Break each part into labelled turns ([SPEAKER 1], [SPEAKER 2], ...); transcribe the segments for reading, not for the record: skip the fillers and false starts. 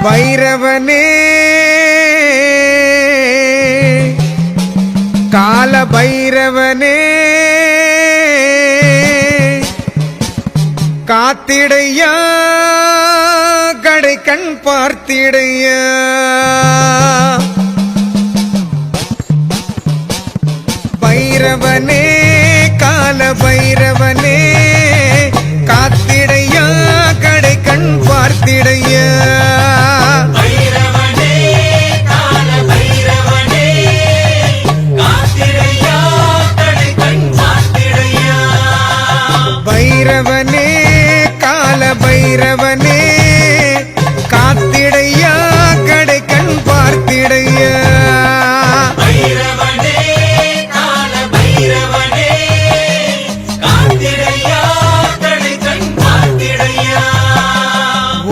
[SPEAKER 1] பைரவனே கால பைரவனே காத்திடையா கடை கண் பார்த்திடையா பைரவனே கால பைரவனே காத்திடையா கடை கண் பார்த்திடையா பைரவனே கால பைரவனே காத்திடையா கடை கண் பார்த்திடையா
[SPEAKER 2] பைரவனே கால பைரவனே காத்திடையா கடை கண் பார்த்திடையா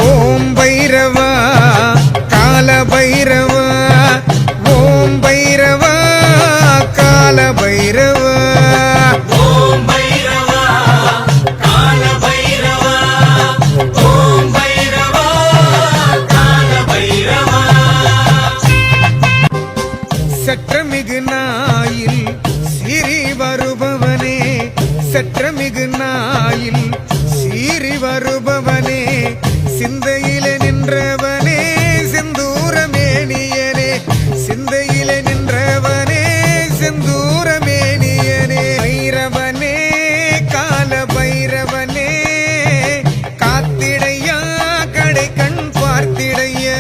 [SPEAKER 1] ஓம் பைரவா கால பைரவா ஓம் பைரவா கால பைரவா சற்றமிகு நாயில் சீறி வருபவனே சற்றமிகு நாயில் சீறி வருபவனே சிந்தையில நின்றவனே செந்தூரமேனியனே சிந்தையில நின்றவனே செந்தூரமேனியனே பைரவனே கால பைரவனே காத்திடையா கடை கண் பார்த்திடையா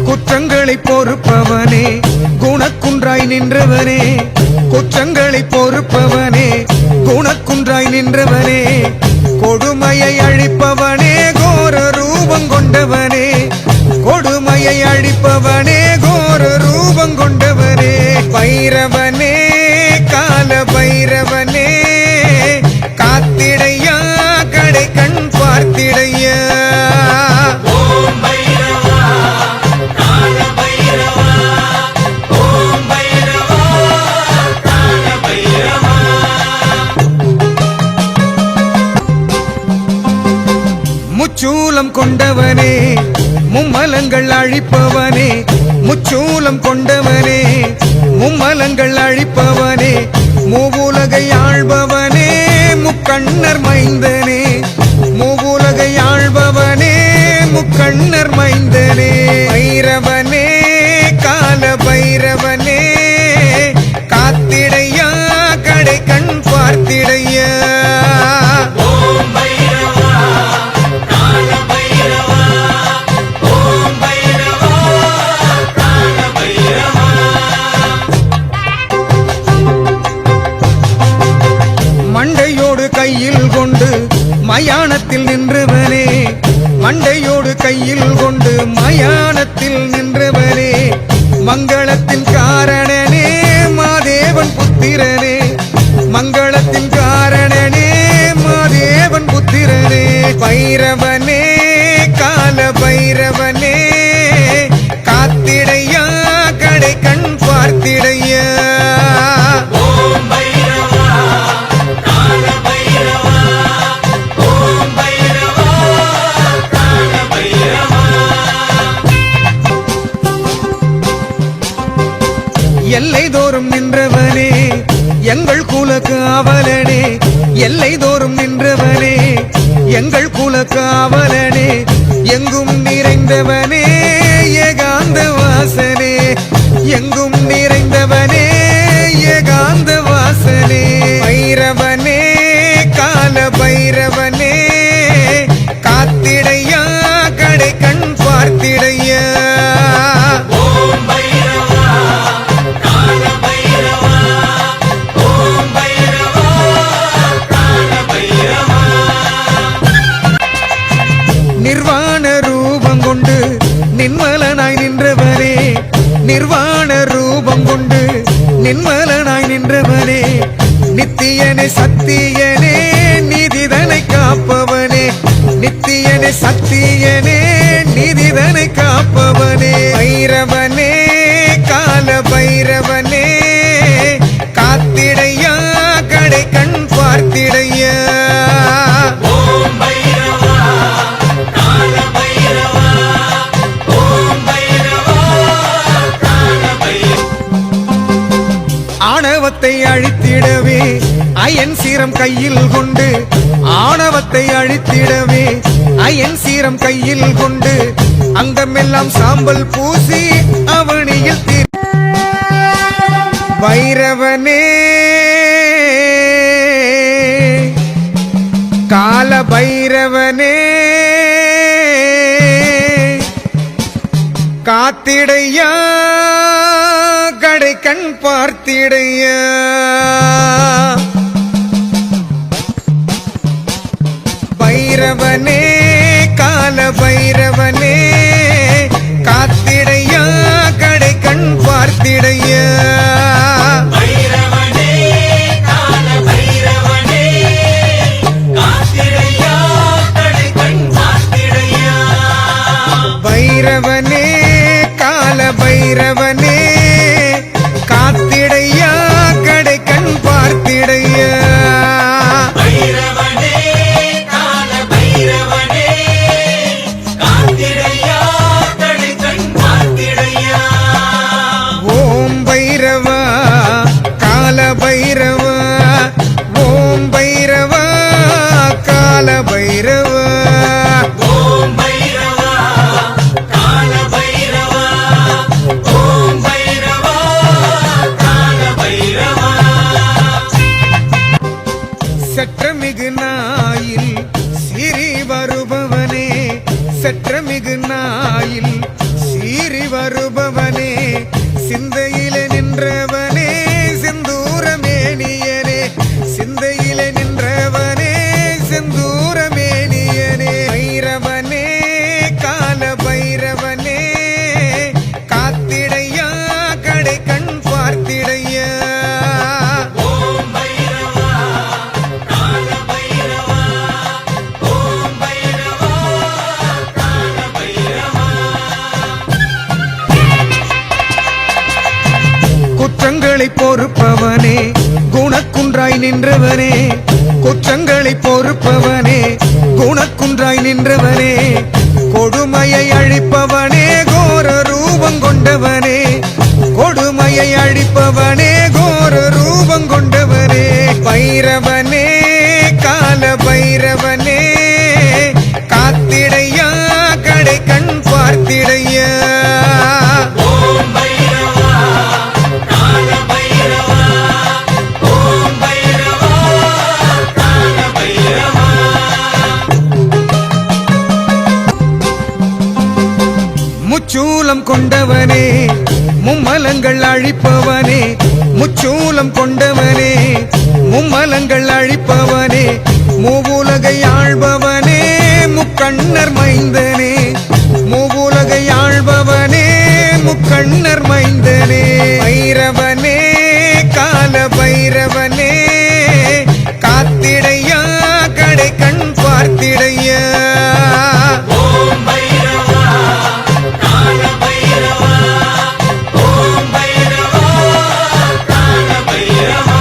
[SPEAKER 1] குற்றங்களை பொறுப்பவனே குணக்குன்றாய் நின்றவனே குற்றங்களை பொறுப்பவனே குணக்குன்றாய் நின்றவனே கொடுமையை அழிப்பவனே கோர ரூபம் கொண்டவனே கொடுமையை அழிப்பவனே கோர ரூபம் கொண்டவனே பைரவனே கால பைரவனே காத்திடையா கடை கண் பார்த்திடையா முச்சூலம் கொண்டவனே மும்மலங்கள் அழிப்பவனே முச்சூலம் கொண்டவனே மும்மலங்கள் அழிப்பவனே மூவுலகை ஆள்பவனே முக்கண்ணர் மைந்தனே மூவுலகை ஆள்பவனே முக்கண்ணர் மைந்தனே பைரவனே கால பைரவனே காத்திடையா கடை கண் பார்த்திடையா மண்டையோடு கையில் கொண்டு மயானத்தில் நின்றவனே மண்டையோடு கையில் கொண்டு மயானத்தில் நின்றவனே மங்களத்தின் காரணனே மாதேவன் புத்திரனே மங்களத்தின் காரணனே மாதேவன் புத்திரனே பைரவனே கால பைரவனே காத்திடையா கடை கண் பார்த்திடையா எல்லை தோறும் நின்றவனே எங்கள் குல காவலனே எல்லை தோறும் நின்றவனே எங்கள் குல காவலனே எங்கும் நிறைந்தவனே ஏகாந்த வாசனே எங்கும் நிறைந்தவனே ஏகாந்த வாசனே பைரவனே கால பைரவனே காத்திடையா கடை கண் பார்த்திடையா நிர்வாண ரூபம் கொண்டு நின்மலனாய் நின்றவனே நிர்வாண ரூபம் கொண்டு நின்மலனாய் நின்றவனே நித்தியனே சத்தியனே நீதிதனை காப்பவனே நித்தியனே சத்தியனே நீதிதனை காப்பவனே பைரவனே அயன் சீரம் கையில் கொண்டு ஆணவத்தை அழித்திடவே அயன் சீரம் கையில் கொண்டு அங்கமெல்லாம் சாம்பல் பூசி அவனியில் பைரவனே கால பைரவனே காத்திடையா கடை கண் பார்த்திடையா பைரவனே கால பைரவனே காத்திடையா கடை கண் பார்த்திடையா
[SPEAKER 2] பைரவனே கால பைரவனே காத்திடையா கடை கண் பார்த்திடையா
[SPEAKER 1] பைரவனே கால பைரவனே காத்திடையா கடை கண் பார்த்திடையா
[SPEAKER 2] பைரவனே கால பைரவனே காத்திடையா கடை கண் பார்த்திடையா
[SPEAKER 1] ஓம் பைரவா கால பைரவா ஓம் பைரவா கால பைரவா
[SPEAKER 2] ஓம் பைரவா கால பைரவா ஓம் பைரவா கால பைரவா
[SPEAKER 1] சற்றமிகு நாயில் சீறி வருபவனே சற்றமிகு நாயில் சீறி வருபவனே சிந்தையில நின்றவனே செந்தூரமேனியனே சிந்தையில நின்றவனே செந்தூரமேனியனே பைரவனே கால பைரவனே காத்திடையா கடை கண் பார்த்திடையா
[SPEAKER 2] ஓம் பைரவா கால பைரவா ஓம் பைரவா கால பைரவா
[SPEAKER 1] குற்றங்களை பொறுப்பவனே குணக்குன்றாய் நின்றவனே குற்றங்களை பொறுப்பவனே குணக்குன்றாய் நின்றவனே கொடுமையை அழிப்பவனே கோர ரூபம் கொண்டவனே கொடுமையை அழிப்பவனே கோர ரூபம் கொண்டவனே பைரவனே கால பைரவனே காத்திடையா கடை கண் பார்த்திடையா
[SPEAKER 2] ஓம் பைரவா கால பைரவா ஓம் பைரவா கால பைரவா
[SPEAKER 1] முச்சூலம் கொண்டவனே மும்மலங்கள் அழிப்பவனே முச்சூலம் கொண்டவனே மும்மலங்கள் அழிப்பவனே மூவுலகை ஆள்பவனே முக்கண்ணர் மைந்தனே மூவுலகை ஆள்பவனே முக்கண்ணர் மைந்தனே பைரவனே கால பைரவனே காத்திடையா கடை கண் பார்த்திடையா
[SPEAKER 2] ஓம் பைரவா கால பைரவா ஓம் பைரவா கால பைரவா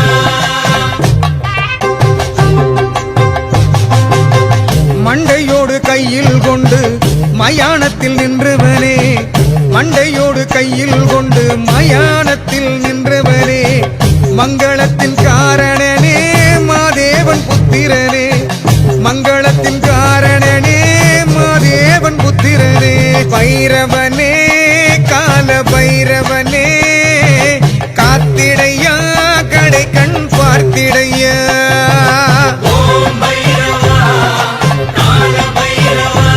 [SPEAKER 1] மண்டையோடு கையில் கொண்டு மயானத்தில் நின்றவனே மண்டையோடு கையில் கொண்டு மயானத்தில் நின்றவனே மங்களத்தின் காரணனே மாதேவன் புத்திரனே மங்களத்தின் காரணனே மாதேவன் புத்திரனே பைரவனே கால பைரவனே காத்திடையா கடை கண் பார்த்திடையா
[SPEAKER 2] ஓம் பைரவா கால பைரவா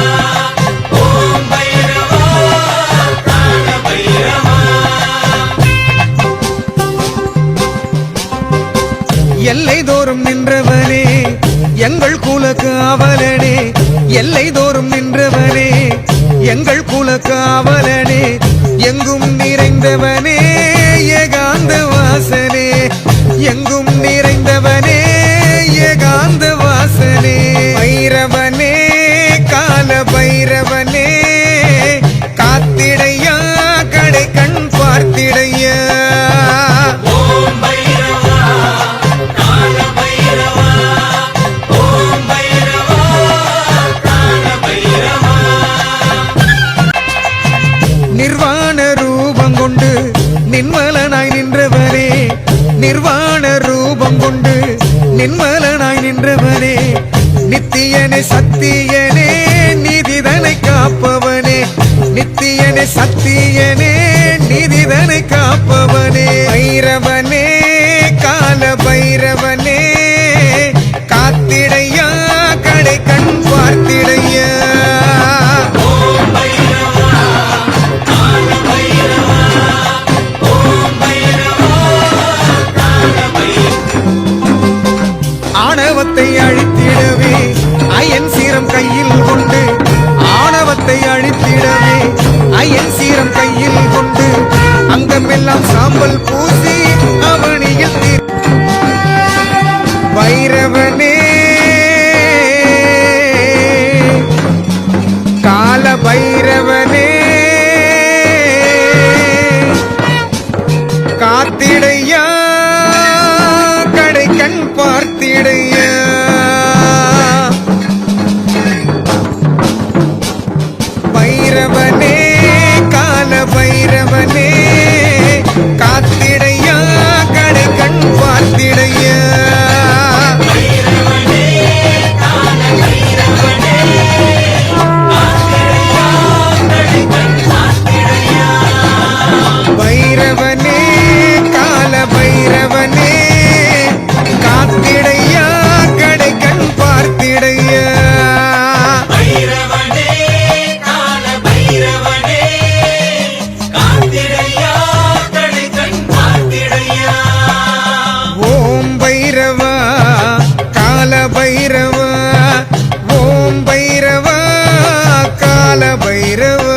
[SPEAKER 2] ஓம் பைரவா கால பைரவா
[SPEAKER 1] எல்லை தோறும் நின்றவனே எங்கள் குல காவலனே எல்லை தோறும் நின்றவனே எங்கள் குல காவலனே எங்கும் நிறைந்தவனே ஏகாந்த வாசனே எங்கும் நிறைந்தவனே ஏகாந்த வாசனே பைரவனே கால பைரவனே காத்திடையா கடை கண் பார்த்திடையா
[SPEAKER 2] ஓம் பைரவா கால பைரவா ஓம் பைரவா கால பைரவா
[SPEAKER 1] நிர்வாண ரூபம் கொண்டு நின்மலனாய் நின்றவனே நிர்வாண ரூபம் கொண்டு நின்ம நித்தியனே சத்தியனே நிதிதனை காப்பவனே பைரவனே கால பைரவனே காத்திடையா கடை கண் பார்த்திடையா
[SPEAKER 2] ஓம் பைரவா கால பைரவா ஓம் பைரவா கால பைரவா
[SPEAKER 1] ஆணவத்தை அழித்திடவே அயன் சீரம் கையில் கொண்டு ஆணவத்தை அழித்திடவே அயன் சீரம் கையில் கொண்டு அங்கமெல்லாம் சாம்பல் பூசி அவனியில் பைரவனே கால பைரவனே காத்திடையா கடை கண் பார்த்திடையா பைரவனே கால பைரவனே காத்திடையா கடை கண் பார்த்திடையா
[SPEAKER 2] பைரவனே கால பைரவனே காத்திடையா கடை கண் பார்த்திடையா
[SPEAKER 1] பைரவனே கால பைரவனே காத்திடையா கடை கண் பார்த்திடையா
[SPEAKER 2] பைரவனே கால பைரவனே காத்திடையா கடை கண் பார்த்திடையா
[SPEAKER 1] ஓம் பைரவா கால பைரவா ஓம் பைரவா கால பைரவா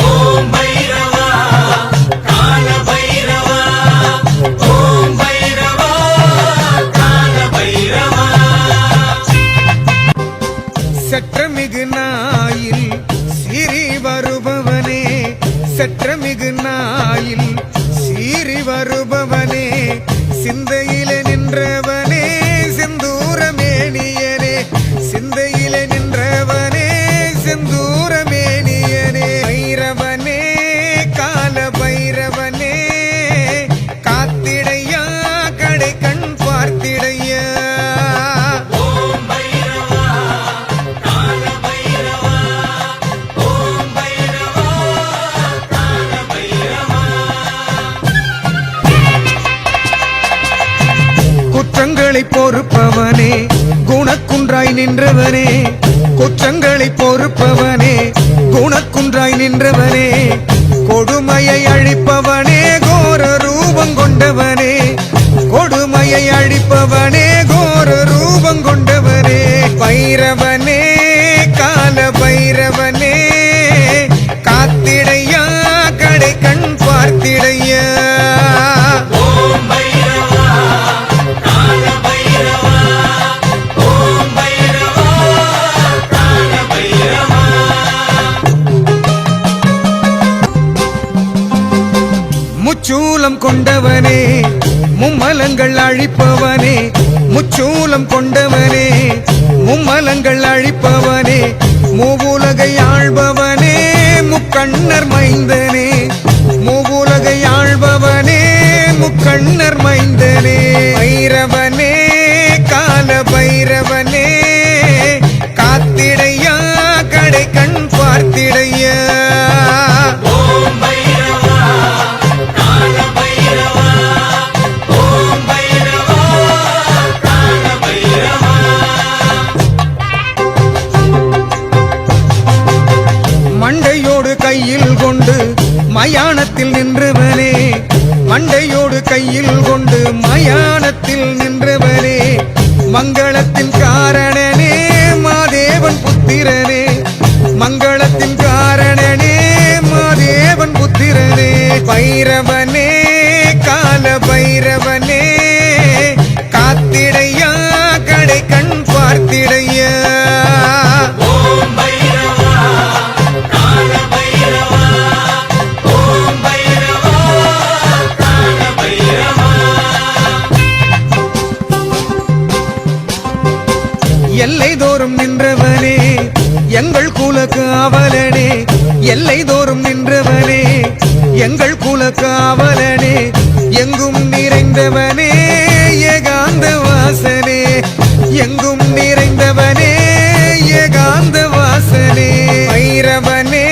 [SPEAKER 2] ஓம் பைரவா கால பைரவா ஓம் பைரவா கால பைரவா
[SPEAKER 1] சற்றமிகு நாயில் சிறி வருபவனே சற்றமிகு நாயில் சீறி வருபவனே சிந்தையில நின்றவனே செந்தூரமேனியனே சிந்தையில நின்றவனே செந்தூரமேனியனே பைரவனே கால பைரவனே காத்திடையா கடை கண் பார்த்திடையா
[SPEAKER 2] ஓம் பைரவா கால பைரவா ஓம் பைரவா கால பைரவா
[SPEAKER 1] குற்றங்களை பொறுப்பவனே குணக்குன்றாய் நின்றவனே குற்றங்களை பொறுப்பவனே குணக்குன்றாய் நின்றவனே கொடுமையை அழிப்பவனே கோர ரூபம் கொண்டவனே கொடுமையை அழிப்பவனே கோர ரூபம் கொண்டவனே பைரவனே கால பைரவனே காத்திடையா கடை கண் பார்த்திடையா
[SPEAKER 2] ஓம் பைரவா கால பைரவா ஓம் பைரவா கால பைரவா
[SPEAKER 1] முச்சூலம் கொண்டவனே மும்மலங்கள் அழிப்பவனே முச்சூலம் கொண்டவனே மும்மலங்கள் அழிப்பவனே மூவுலகை ஆள்பவனே முக்கண்ணர் மைந்தனே மூவுலகை ஆள்பவனே முக்கண்ணர் மைந்தனே பைரவனே கால பைரவனே காத்திடையா கடை கண் பார்த்திடையா
[SPEAKER 2] ஓம் பைரவா கால பைரவா ஓம் பைரவா கால பைரவா
[SPEAKER 1] மண்டையோடு கையில் கொண்டு மயானத்தில் நின்றவனே மண்டையோடு கையில் கொண்டு மயானத்தில் நின்றவனே மங்களத்தின் காரணனே மாதேவன் புத்திரனே மங்களத்தின் காரணனே மாதேவன் புத்திரனே பைரவனே கால பைரவனே காத்திடையா கடை கண் பார்த்திடையா
[SPEAKER 2] ஓம் பைரவா கால பைரவா ஓம் பைரவா கால பைரவா
[SPEAKER 1] எல்லை தோறும் நின்றவனே எங்கள் குல காவலனே எல்லை தோறும் நின்றவனே எங்கள் குல காவலனே எங்கும் நிறைந்தவனே ஏகாந்த வாசனே எங்கும் நிறைந்தவனே ஏகாந்த வாசனே பைரவனே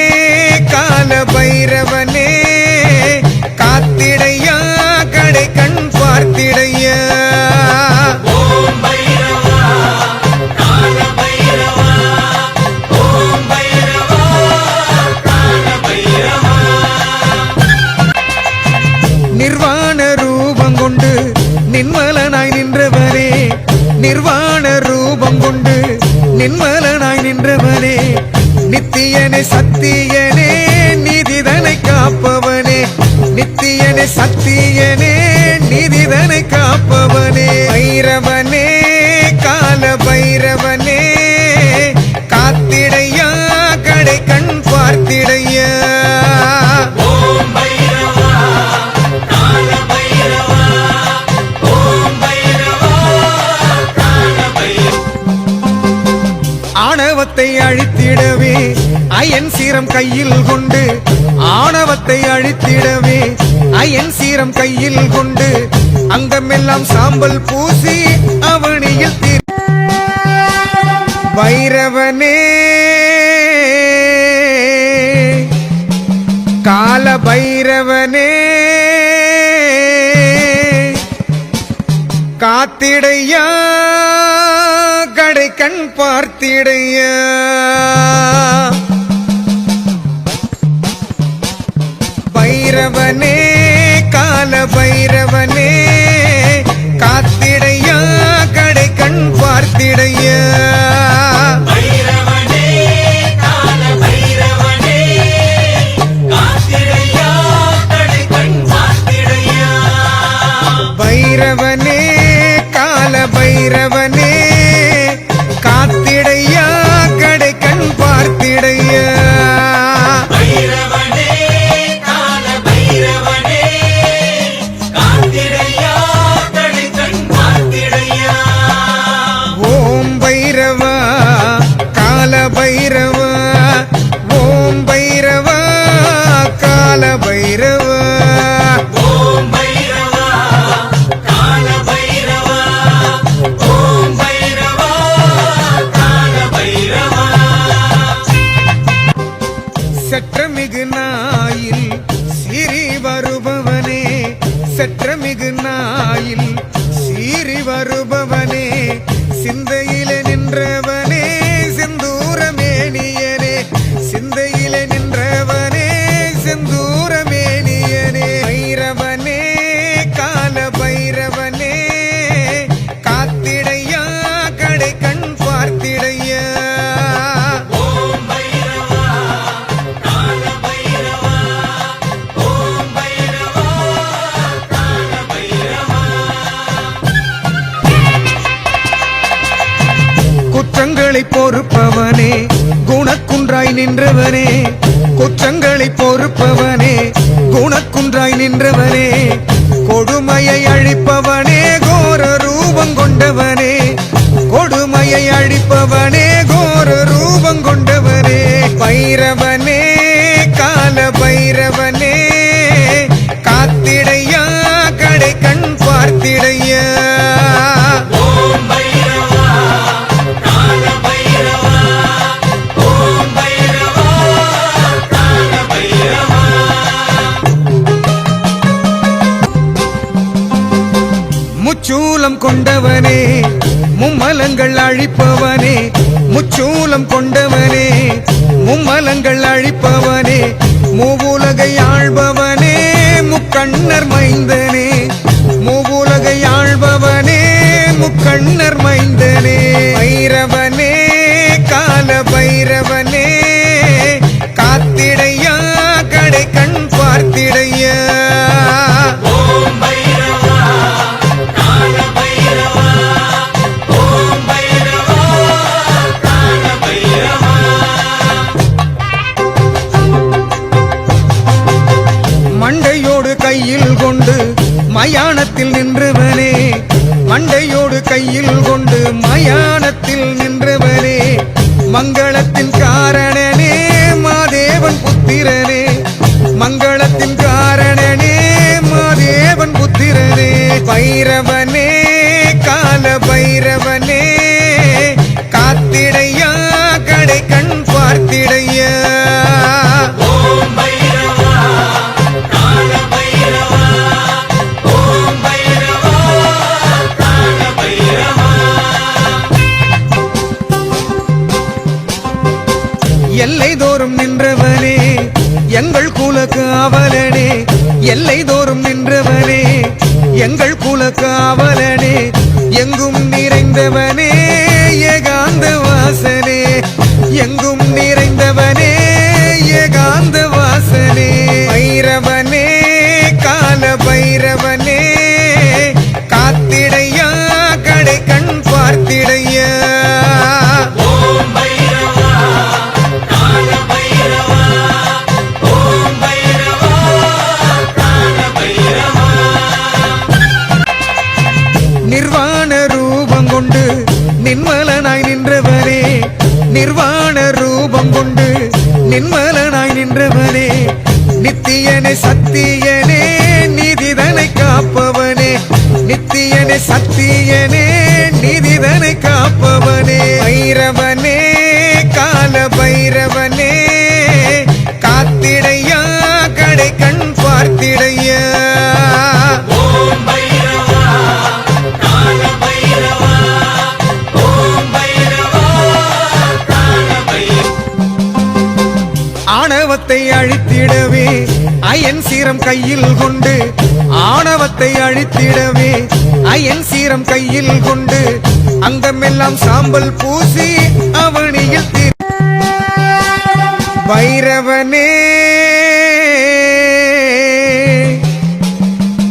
[SPEAKER 1] சத்தியனே நிதிதனை காப்பவனே பைரவனே கால பைரவனே காத்திடையா கடை கண் பார்த்திடையா
[SPEAKER 2] ஓம் பைரவா கால பைரவா ஓம் பைரவா கால பைரவா
[SPEAKER 1] ஆணவத்தை அழித்திடவே அயன் சீரம் கையில் கொண்டு ஆணவத்தை அழித்திடவே அயன் சீரம் கையில் கொண்டு அங்கமெல்லாம் சாம்பல் பூசி அவனியில் பைரவனே கால பைரவனே காத்திடையா கடை கண் பார்த்திடையா பைரவனே கால பைரவனே காத்திடையா கடை கண் பார்த்திடையா
[SPEAKER 2] பைரவனே கால பைரவனே காத்திடையா கடை கண் பார்த்திடையா
[SPEAKER 1] பைரவனே கால பைரவனே காத்திடையா கடை கண் பார்த்திடையா
[SPEAKER 2] பைரவனே கால பைரவனே காத்திடையா கடை கண் பார்த்திடையா
[SPEAKER 1] ஓம் பைரவா கால பைரவா ஓம் பைரவா கால பைரவா
[SPEAKER 2] ஓம் பைரவா கால பைரவா ஓம் பைரவா கால பைரவா
[SPEAKER 1] சற்றமிகு நாயில் சிறி வருபவனே சற்றமிகு நாயில் சீறி வருபவனே சிந்தையில நின்றவனே செந்தூரமேனியனே சிந்தையில நின்றவனே செந்தூரமேனியனே பைரவனே கால பைரவனே காத்திடையா கடை கண் பார்த்திடையா
[SPEAKER 2] ஓம் பைரவா கால பைரவா ஓம் பைரவா கால பைரவா
[SPEAKER 1] குற்றங்களை பொறுப்பவனே குணக்குன்றாய் நின்றவனே குற்றங்களை பொறுப்பவனே குணக்குன்றாய் நின்றவனே கொடுமையை அழிப்பவனே கோர ரூபம் கொண்டவனே கொடுமையை அழிப்பவனே கோர ரூபம் கொண்டவனே பைரவனே கால பைரவனே காத்திடையா கடை கண் பார்த்திடையா
[SPEAKER 2] ஓம் பைரவா கால பைரவா ஓம் பைரவா கால பைரவா
[SPEAKER 1] முச்சூலம் கொண்டவனே மும்மலங்கள் அழிப்பவனே முச்சூலம் கொண்டவனே மும்மலங்கள் அழிப்பவனே மூவுலகை ஆள்பவனே முக்கண்ணர் மைந்தனே மூவுலகை ஆள்பவனே முக்கண்ணர் மைந்தனே பைரவனே கால பைரவனே காத்திடையா கடை கண் பார்த்திடையா
[SPEAKER 2] ஓம் பைரவா கால பைரவா ஓம் பைரவா கால பைரவா
[SPEAKER 1] மண்டையோடு கையில் கொண்டு மயானத்தில் நின்றவனே மண்டையோடு கையில் கொண்டு மயானத்தில் நின்றவனே மங்களத்தின் காரணனே மாதேவன் புத்திரனே மங்களத்தின் காரணனே மாதேவன் புத்திரனே பைரவனே கால பைரவனே காத்திடையா கடை கண் பார்த்திடையா
[SPEAKER 2] ஓம் பைரவா கால பைரவா ஓம் பைரவா கால பைரவா
[SPEAKER 1] எல்லை தோறும் நின்றவனே எங்கள் குல காவலனே எல்லை தோறும் நின்றவனே எங்கள் குல காவலனே எங்கும் நிறைந்தவனே ஏகாந்த வாசனே எங்கும் நிறைந்தவனே ஏகாந்த வாசனே பைரவனே கால பைரவனே நித்தியனே சத்தியனே நீதிதனை காப்பவனே நித்தியனே சத்தியனே நீதிதனை காப்பவனே பைரவனே கால பைரவனே காத்திடையா கடை கண் பார்த்திடையா
[SPEAKER 2] ஓம் பைரவா கால பைரவா ஓம் பைரவா கால பைரவா
[SPEAKER 1] ஆணவத்தை அழித்திடவே அயன் சீரம் கையில் கொண்டு ஆணவத்தை அழித்திடவே அயன் சீரம் கையில் கொண்டு அங்கமெல்லாம் சாம்பல் பூசி அவனியில் பைரவனே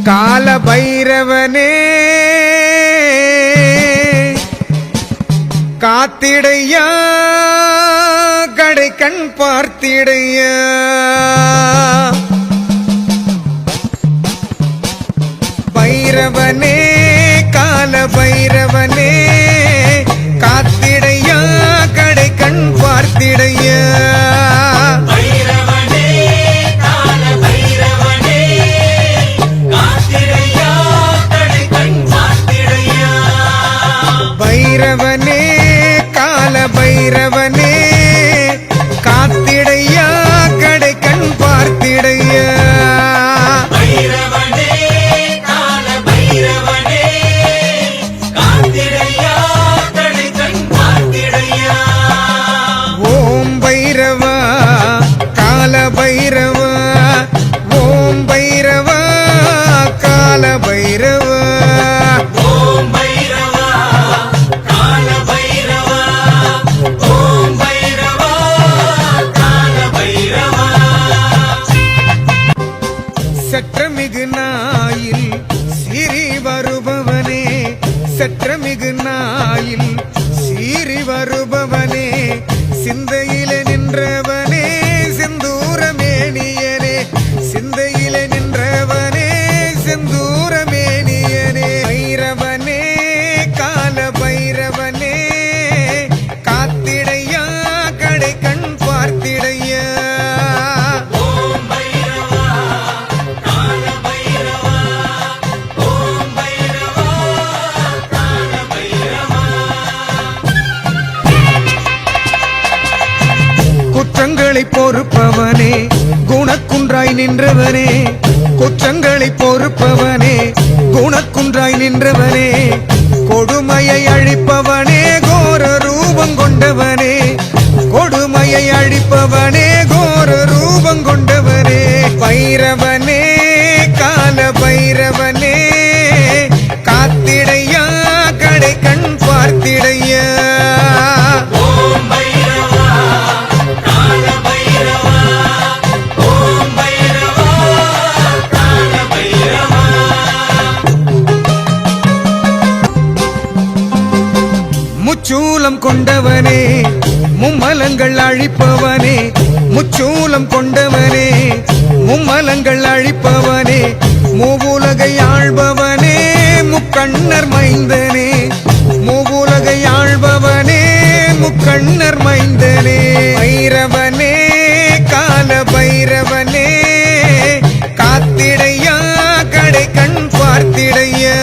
[SPEAKER 1] கால பைரவனே காத்திடையா கடை கண் பார்த்திடையா பைரவனே கால பைரவனே காத்திடையா கடை கண் பார்த்திடையா
[SPEAKER 2] பைரவனே கால பைரவனே காத்திடையா கடை கண் பார்த்திடையா
[SPEAKER 1] பைரவனே கால பைரவனே காத்திடையா கடை கண் பார்த்திடையா
[SPEAKER 2] பைரவனே கால பைரவனே காத்திடையா கடை கண் பார்த்திடையா
[SPEAKER 1] ஓம் பைரவா கால பைரவா ஓம் பைரவா கால பைரவா
[SPEAKER 2] ஓம் பைரவா கால பைரவா ஓம் பைரவா கால பைரவா
[SPEAKER 1] சற்றமிகு நாயில் சிறி வருபவனே சற்றமிகு நாயில் சீறி வருபவனே சிந்தையில நின்றவனே செந்தூரமேனியனே சிந்தையில நின்றவனே செந்தூரமேனியனே பைரவனே கால பைரவனே காத்திடையா கடை கண் பார்த்திடையா
[SPEAKER 2] ஓம் பைரவா கால பைரவா ஓம் பைரவா கால பைரவா
[SPEAKER 1] குற்றங்களை பொறுப்பவனே குணக்குன்றாய் நின்றவனே குற்றங்களை பொறுப்பவனே குணக்குன்றாய் நின்றவனே கொடுமையை அழிப்பவனே கோர ரூபம் கொண்டவனே கொடுமையை அழிப்பவனே கோர ரூபம் கொண்டவனே பைரவனே கால பைரவனே காத்திடையா கடை கண் பார்த்திடையா
[SPEAKER 2] ஓம் பைரவா கால பைரவா ஓம் பைரவா கால பைரவா
[SPEAKER 1] முச்சூலம் கொண்டவனே மும்மலங்கள் அழிப்பவனே முச்சூலம் கொண்டவனே மும்மலங்கள் அழிப்பவனே மூவுலகை ஆள்பவனே முக்கண்ணர் மைந்தனே மூவுலகை ஆள்பவனே முக்கண்ணர் மைந்தனே பைரவனே கால பைரவனே காத்திடையா கடை கண் பார்த்திடையா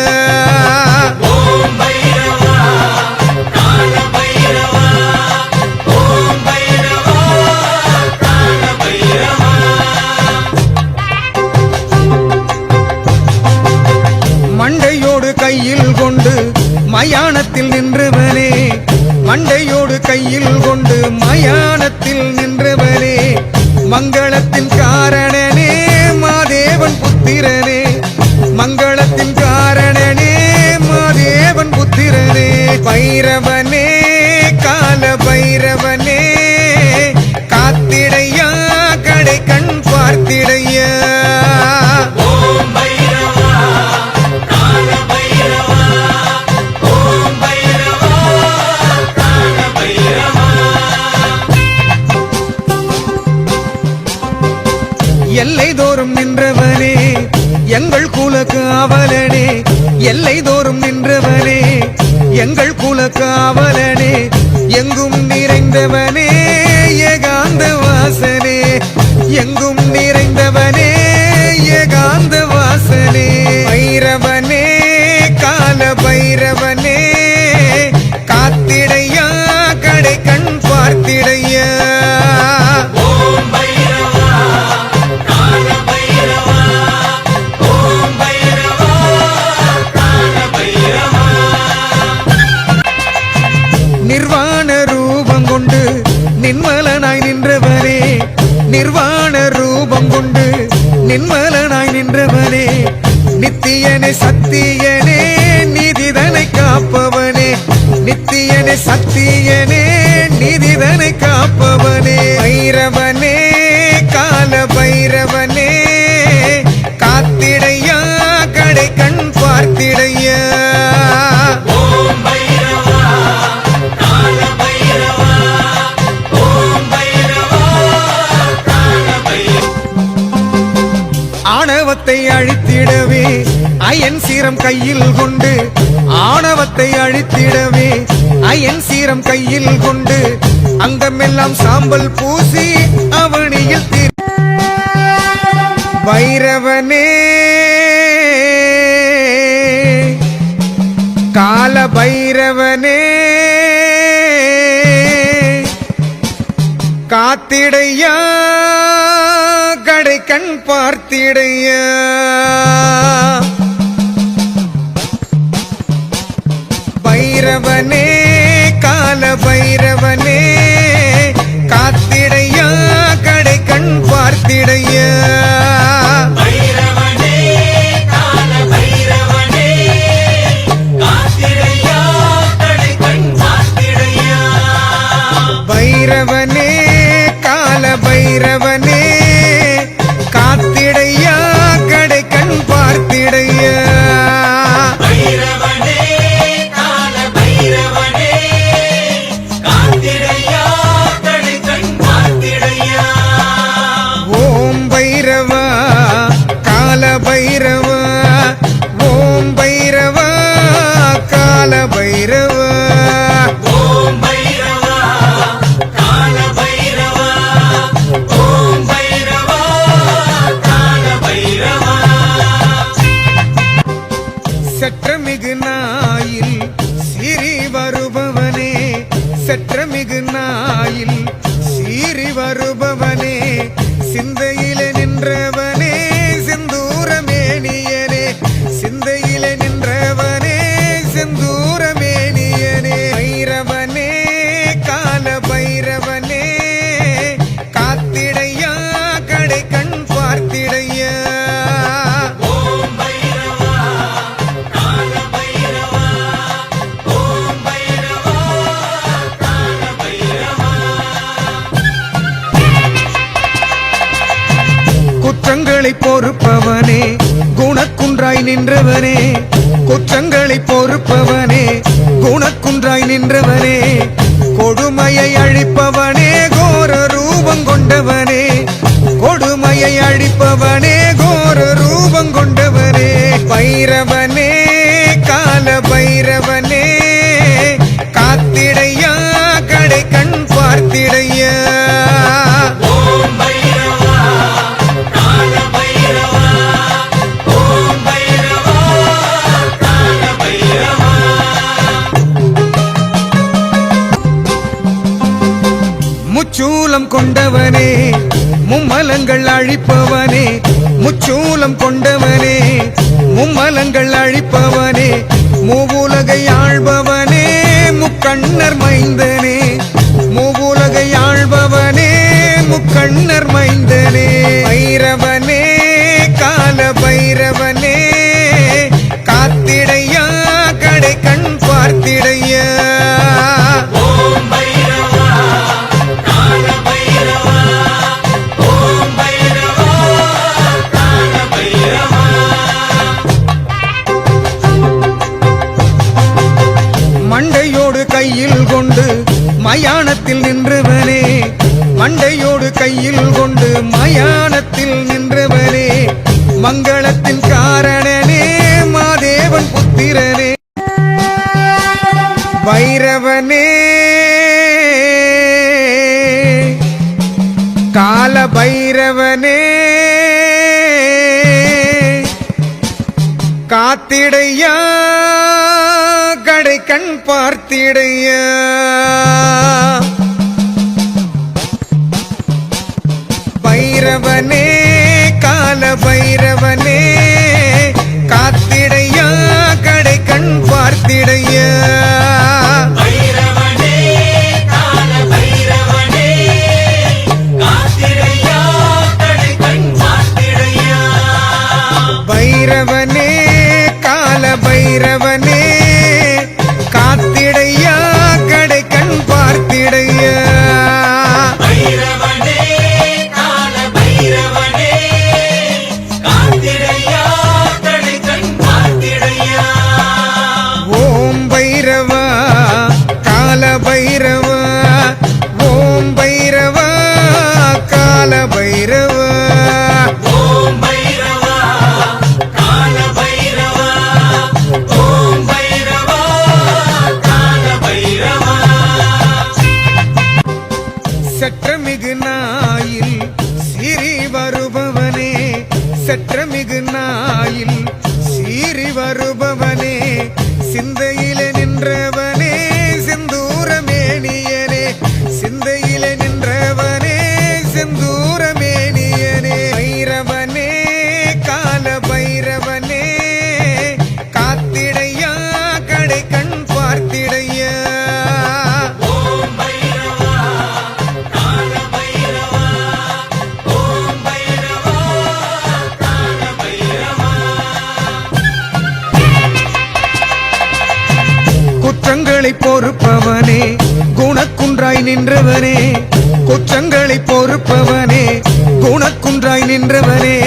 [SPEAKER 2] ஓம் பைரவா கால பைரவா ஓம் பைரவா கால பைரவா
[SPEAKER 1] மண்டையோடு கையில் கொண்டு மயானத்தில் நின்றவனே மண்டையோடு கையில் கொண்டு மயானத்தில் நின்றவனே மங்களத்தின் காரணனே மாதேவன் புத்திரனே மங்களத்தின் காரணனே மாதேவன் புத்திரனே பைரவனே கால பைரவனே காத்திடையா கடை கண் பார்த்திடையா
[SPEAKER 2] ஓம் பைரவா கால பைரவா ஓம் பைரவா கால பைரவா
[SPEAKER 1] எல்லை தோறும் நின்றவனே எங்கள் குல காவலனே எல்லை தோறும் நின்றவனே எங்கள் குல காவலனே எங்கும் நிறைந்தவனே ஏகாந்தவா வாசனே எங்கும் நிறைந்தவனே ஏகாந்த வாசனே பைரவனே கால பைரவனே காத்திடையா கடை கண் பார்த்திடையா
[SPEAKER 2] ஓம் பைரவா கால பைரவா ஓம் பைரவா கால பைரவா
[SPEAKER 1] நிர்வாண ரூபம் கொண்டு நின்மலனாய் நின்றவனே நிர்வாண ரூபம் கொண்டு நின்மலனாய் நின்றவனே நித்தியனே சத்தியனே நீதிதனை காப்பவனே நித்தியனே சத்தியனே நீதிதனை காப்பவனே பைரவனே கால பைரவனே காத்திடையா கடை கண் பார்த்திடையா
[SPEAKER 2] ஓம் பைரவா கால பைரவா ஓம் பைரவா கால பைரவா
[SPEAKER 1] ஆணவத்தை அழித்திடவே அயன் சீரம் கையில் கொண்டு ஆணவத்தை அழித்திடவே அயன் சீரம் கையில் கொண்டு அங்கமெல்லாம் சாம்பல் பூசி அவனியில் பைரவனே கால பைரவனே காத்திடையா கடை கண் பார்த்திடையா பைரவனே கால பைரவனே காத்திடையா கடை கண் பார்த்திடையா
[SPEAKER 2] பைரவனே கால பைரவனே காத்திடையா கடை கண் பார்த்திடையா
[SPEAKER 1] பைரவனே கால பைரவனே காத்திடையா கடை கண் பார்த்திடையா
[SPEAKER 2] பைரவனே கால பைரவனே காத்திடையா கடை கண் பார்த்திடையா
[SPEAKER 1] ஓம் பைரவா கால பைரவா ஓம் பைரவா கால பைரவா
[SPEAKER 2] ஓம் பைரவா கால பைரவா ஓம் பைரவா கால பைரவா
[SPEAKER 1] சற்றமிகு நாயில் சிறி வருபவனே சற்றமிகு நாயில் சீறி வருபவனே சிந்தையில நின்றவனே செந்தூரமேனியனே சிந்தையில நின்றவனே செந்தூரமேனியனே பைரவனே கால பைரவனே காத்திடையா கடை கண் பார்த்திடையா
[SPEAKER 2] ஓம் பைரவா கால பைரவா ஓம் பைரவா கால பைரவா
[SPEAKER 1] குற்றங்களை பொறுப்பவனே குணக்குன்றாய் நின்றவனே குற்றங்களை பொறுப்பவனே குணக்குன்றாய் நின்றவனே கொடுமையை அழிப்பவனே கோர ரூபம் கொண்டவனே கொடுமையை அழிப்பவனே கோர ரூபம் கொண்டவனே பைரவனே கால பைரவனே காத்திடையா கடை கண் பார்த்திடையா
[SPEAKER 2] ஓம் பைரவா கால பைரவா ஓம் பைரவா கால பைரவா
[SPEAKER 1] முச்சூலம் கொண்டவனே மும்மலங்கள் அழிப்பவனே முச்சூலம் கொண்டவனே மும்மலங்கள் அழிப்பவனே மூவுலகை ஆள்பவனே முக்கண்ணர் மைந்தனே மூவுலகை ஆள்பவனே முக்கண்ணர் மைந்தனே பைரவனே கால பைரவனே காத்திடையா கடை கண் பார்த்திடையா
[SPEAKER 2] ஓம் பைரவா கால பைரவா ஓம் பைரவா கால பைரவா
[SPEAKER 1] மண்டையோடு கையில் கொண்டு மயானத்தில் நின்றவனே மண்டையோடு கையில் கொண்டு மயானத்தில் நின்றவனே மங்களத்தின் காரணனே மாதேவன் புத்திரனே பைரவனே கால பைரவனே காத்திடையா கடை கண் பார்த்திடையா பைரவனே கால பைரவனே காத்திடையா கடை கண் பார்த்திடையா
[SPEAKER 2] பைரவனே கால பைரவனே காத்திடையா கடை கண் பார்த்திடையா
[SPEAKER 1] பைரவனே கால பைரவனே காத்திடையா கடை கண் பார்த்திடையா
[SPEAKER 2] பைரவனே கால பைரவனே காத்திடையா கடை கண் பார்த்திடையா
[SPEAKER 1] ஓம் பைரவா கால பைரவா ஓம் பைரவா கால பைரவா
[SPEAKER 2] ஓம் பைரவா கால பைரவா ஓம் பைரவா கால பைரவா
[SPEAKER 1] சற்றமிகு நாயில் சிறி வருபவனே சற்றமிகு நாயில் சீறி வருபவனே சிந்தையில நின்றவனே செந்தூரமேனியனே சிந்தையில நின்றவனே செந்தூரமேனியனே பைரவனே கால பைரவனே காத்திடையா கடை கண் பார்த்திடையா
[SPEAKER 2] ஓம் பைரவா கால பைரவா ஓம் பைரவா கால பைரவா
[SPEAKER 1] குற்றங்களை பொறுப்பவனே குணக்குன்றாய் நின்றவனே குற்றங்களை பொறுப்பவனே குணக்குன்றாய் நின்றவனே